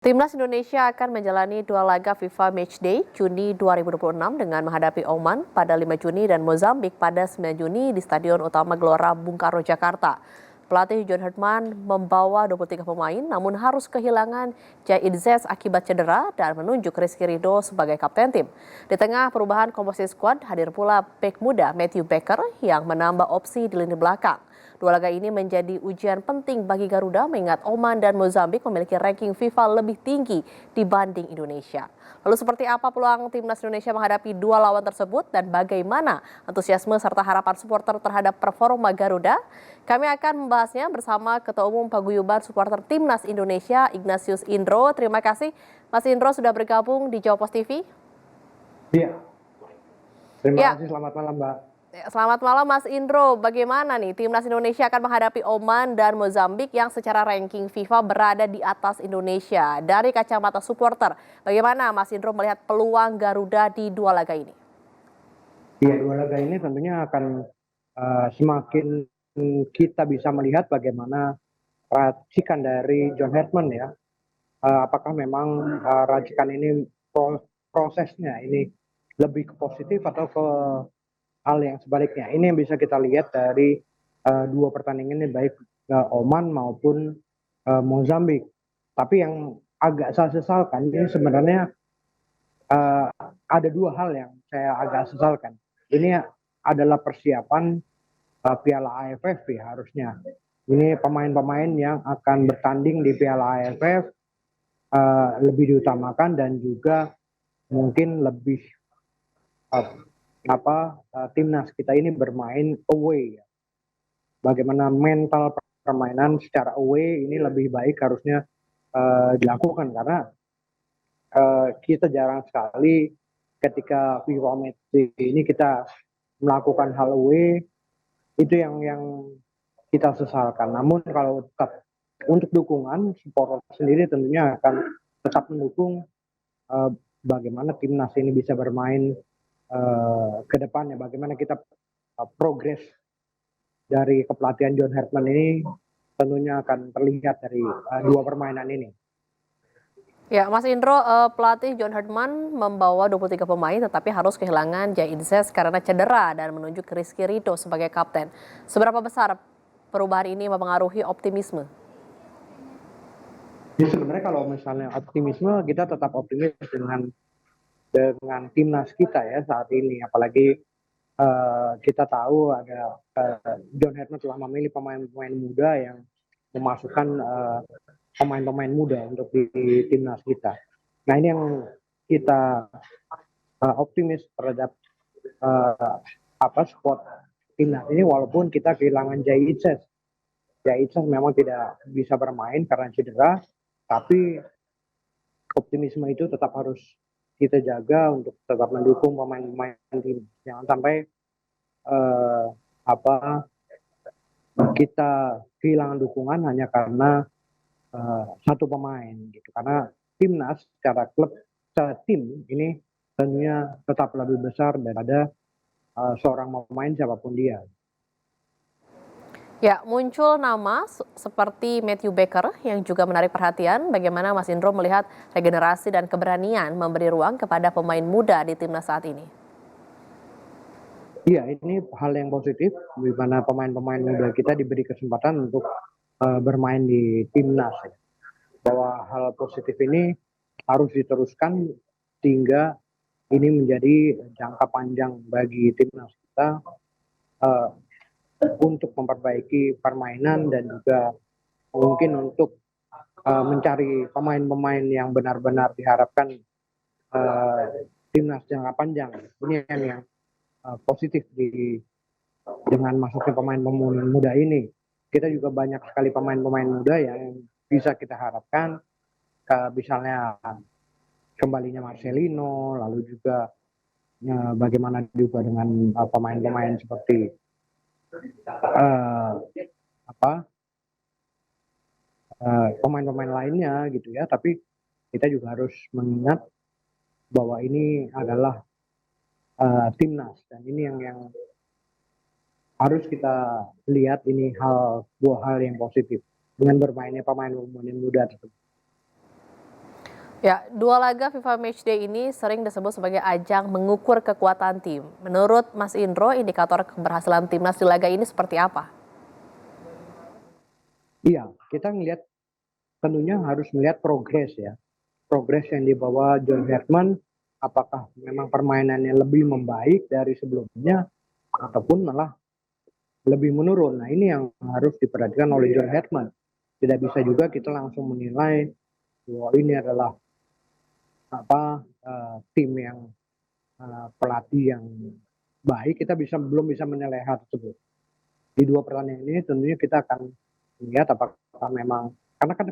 Timnas Indonesia akan menjalani dua laga FIFA Matchday Juni 2026 dengan menghadapi Oman pada 5 Juni dan Mozambik pada 9 Juni di Stadion Utama Gelora Bung Karno, Jakarta. Pelatih John Herdman membawa 23 pemain namun harus kehilangan Jaid Zez akibat cedera dan menunjuk Rizky Ridho sebagai kapten tim. Di tengah perubahan komposisi skuad hadir pula bek muda Matthew Baker yang menambah opsi di lini belakang. Dua laga ini menjadi ujian penting bagi Garuda mengingat Oman dan Mozambik memiliki ranking FIFA lebih tinggi dibanding Indonesia. Lalu seperti apa peluang timnas Indonesia menghadapi dua lawan tersebut dan bagaimana antusiasme serta harapan supporter terhadap performa Garuda? Kami akan membahasnya bersama Ketua Umum Paguyuban Supporter Timnas Indonesia Ignatius Indro. Terima kasih Mas Indro sudah bergabung di Jawa Post TV. Iya, terima Ya, kasih. Selamat malam, Mbak. selamat malam Mas Indro, bagaimana nih timnas Indonesia akan menghadapi Oman dan Mozambik yang secara ranking FIFA berada di atas Indonesia. Dari kacamata supporter, bagaimana Mas Indro melihat peluang Garuda di dua laga ini? Iya, dua laga ini tentunya akan semakin kita bisa melihat bagaimana racikan dari John Herdman ya. Apakah memang racikan ini prosesnya ini lebih ke positif atau ke hal yang sebaliknya. Ini yang bisa kita lihat dari dua pertandingan ini baik Oman maupun Mozambik. Tapi yang agak saya sesalkan ini sebenarnya uh, ada dua hal yang saya agak sesalkan. Ini adalah persiapan Piala AFF ya harusnya. Ini pemain-pemain yang akan bertanding di Piala AFF lebih diutamakan dan juga mungkin lebih uh, timnas kita ini bermain away. Bagaimana mental permainan secara away ini lebih baik harusnya dilakukan karena kita jarang sekali ketika FIFA Match ini kita melakukan hal away itu yang kita sesalkan. Namun kalau tetap untuk dukungan supporter sendiri tentunya akan tetap mendukung uh, bagaimana timnas ini bisa bermain ke depannya, bagaimana kita progres dari kepelatihan John Herdman ini tentunya akan terlihat dari dua permainan ini. Ya, Mas Indro, pelatih John Herdman membawa 23 pemain tetapi harus kehilangan Jaid Zez karena cedera dan menunjuk Rizky Ridho sebagai kapten. Seberapa besar perubahan ini mempengaruhi optimisme? Jadi sebenarnya kalau misalnya optimisme kita tetap optimis dengan timnas kita ya saat ini, apalagi kita tahu ada John Herdman telah memilih pemain-pemain muda yang memasukkan pemain-pemain muda untuk di timnas kita. Nah ini yang kita optimis terhadap squad timnas ini walaupun kita kehilangan Jai Itzes. Jai Itzes memang tidak bisa bermain karena cedera, tapi optimisme itu tetap harus kita jaga untuk tetap mendukung pemain-pemain tim. Jangan sampai eh, apa kita kehilangan dukungan hanya karena satu pemain gitu. Karena timnas secara klub, secara tim ini tentunya tetap lebih besar daripada seorang pemain siapapun dia. Ya, muncul nama seperti Matthew Baker yang juga menarik perhatian. Bagaimana Mas Indro melihat regenerasi dan keberanian memberi ruang kepada pemain muda di timnas saat ini? Iya, ini hal yang positif di mana pemain-pemain muda kita diberi kesempatan untuk bermain di timnas. Bahwa hal positif ini harus diteruskan sehingga ini menjadi jangka panjang bagi timnas kita uh, untuk memperbaiki permainan dan juga mungkin untuk mencari pemain-pemain yang benar-benar diharapkan uh, timnas jangka panjang. Ini yang positif dengan masuknya pemain-pemain muda ini. Kita juga banyak sekali pemain-pemain muda yang bisa kita harapkan, misalnya kembalinya Marcelino, lalu juga bagaimana juga dengan pemain-pemain seperti uh, pemain-pemain lainnya gitu ya. Tapi kita juga harus mengingat bahwa ini adalah timnas dan ini yang harus kita lihat ini dua hal yang positif dengan bermainnya pemain-pemain muda tersebut. Ya, dua laga FIFA Matchday ini sering disebut sebagai ajang mengukur kekuatan tim. Menurut Mas Indro, indikator keberhasilan timnas di laga ini seperti apa? Iya, kita ngelihat tentunya harus melihat progres ya. Progres yang dibawa John Herdman, apakah memang permainannya lebih membaik dari sebelumnya ataupun malah lebih menurun. Nah, ini yang harus diperhatikan oleh John Herdman. Tidak bisa juga kita langsung menilai bahwa ini adalah tim yang pelatih yang baik. Kita belum bisa menilai hal tersebut. Di dua pertandingan ini tentunya kita akan melihat apakah memang, karena kan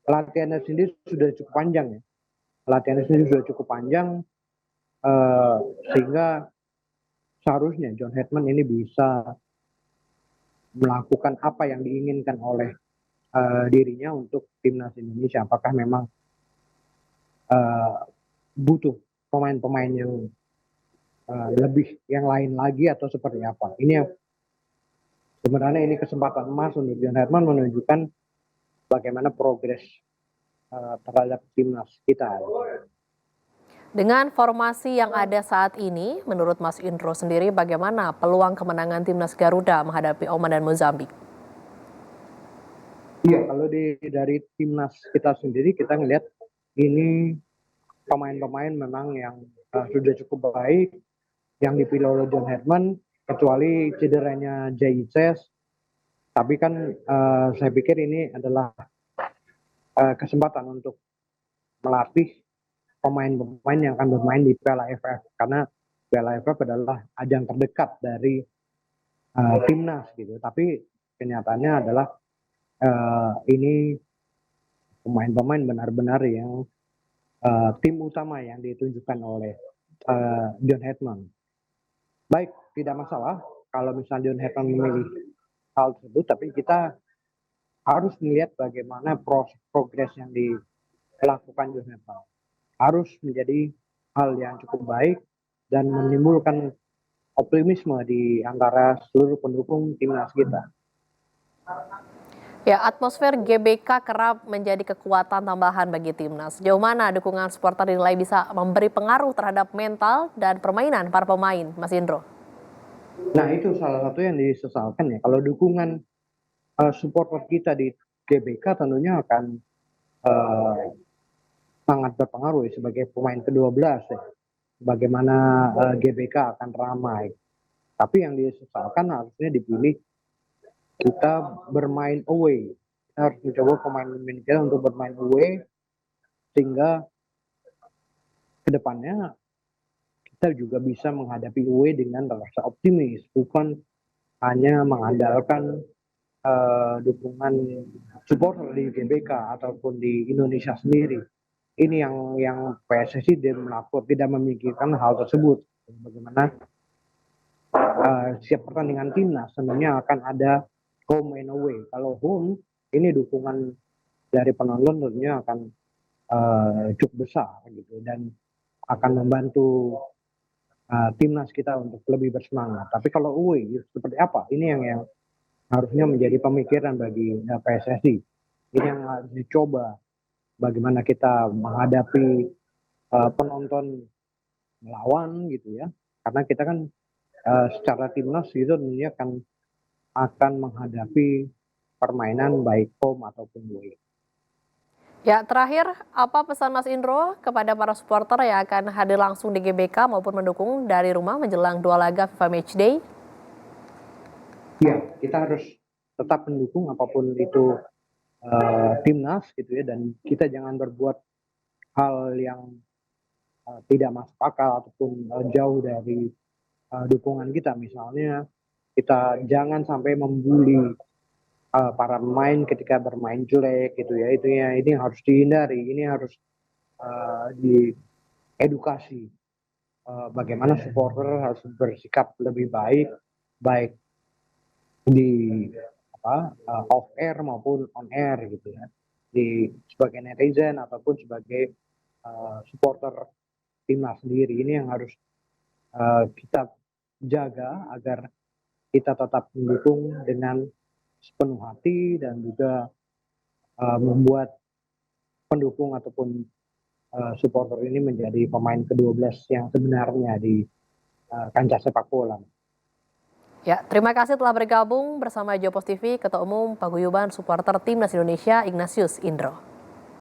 latihannya sendiri sudah cukup panjang ya. Latihannya sendiri sudah cukup panjang, eh, sehingga seharusnya John Herdman ini bisa melakukan apa yang diinginkan oleh dirinya untuk timnas Indonesia. Apakah memang uh, butuh pemain-pemain yang lebih yang lain lagi atau seperti apa? Ini yang sebenarnya ini kesempatan emas untuk John Herdman menunjukkan bagaimana progres terhadap timnas kita. Dengan formasi yang ada saat ini, menurut Mas Indro sendiri bagaimana peluang kemenangan timnas Garuda menghadapi Oman dan Mozambik? Iya, kalau dari timnas kita sendiri kita ngelihat ini pemain-pemain memang yang sudah cukup baik yang dipilih oleh John Herdman, kecuali cederanya Jay Ices. Tapi kan saya pikir ini adalah kesempatan untuk melatih pemain-pemain yang akan bermain di Piala AFF, karena Piala AFF adalah ajang terdekat dari timnas gitu. Tapi kenyataannya adalah ini pemain-pemain benar-benar yang tim utama yang ditunjukkan oleh John Herdman. Baik, tidak masalah kalau misalnya John Herdman memilih hal tersebut, tapi kita harus melihat bagaimana proses progres yang dilakukan John Herdman. Harus menjadi hal yang cukup baik dan menimbulkan optimisme di antara seluruh pendukung timnas kita. Ya, atmosfer GBK kerap menjadi kekuatan tambahan bagi timnas. Sejauh mana dukungan supporter dinilai bisa memberi pengaruh terhadap mental dan permainan para pemain, Mas Indro? Nah, itu salah satu yang disesalkan ya. Kalau dukungan supporter kita di GBK tentunya akan uh, sangat berpengaruh ya, sebagai pemain ke-12 ya. Bagaimana GBK akan ramai. Tapi yang disesalkan harusnya dipilih kita bermain away. Kita harus mencoba pemain-pemain kita untuk bermain away sehingga kedepannya kita juga bisa menghadapi away dengan rasa optimis, bukan hanya mengandalkan dukungan supporter di GBK ataupun di Indonesia sendiri. Ini yang PSSI tidak memikirkan hal tersebut. Bagaimana setiap pertandingan timnas sebenarnya akan ada home and away. Kalau home, ini dukungan dari penonton tentunya akan cukup besar gitu dan akan membantu timnas kita untuk lebih bersemangat. Tapi kalau away seperti apa? Ini yang harusnya menjadi pemikiran bagi PSSI. Ini yang harus dicoba bagaimana kita menghadapi penonton melawan gitu ya. Karena kita kan secara timnas itu tentunya akan menghadapi permainan baik home ataupun away. Ya, terakhir, apa pesan Mas Indro kepada para supporter yang akan hadir langsung di GBK maupun mendukung dari rumah menjelang dua laga FIFA Matchday? Ya, kita harus tetap mendukung apapun itu timnas gitu ya, dan kita jangan berbuat hal yang tidak masuk akal ataupun jauh dari dukungan kita. Misalnya kita jangan sampai membuli para pemain ketika bermain jelek gitu ya. Ini harus dihindari. Ini harus diedukasi. Bagaimana supporter harus bersikap lebih baik, baik di off air maupun on air gitu ya. Sebagai netizen ataupun sebagai supporter timnas sendiri, ini yang harus kita jaga agar kita tetap mendukung dengan sepenuh hati dan juga membuat pendukung ataupun supporter ini menjadi pemain ke-12 yang sebenarnya di kancah sepak bola. Ya, terima kasih telah bergabung bersama Jopos TV, Ketua Umum Paguyuban Supporter Timnas Indonesia Ignatius Indro.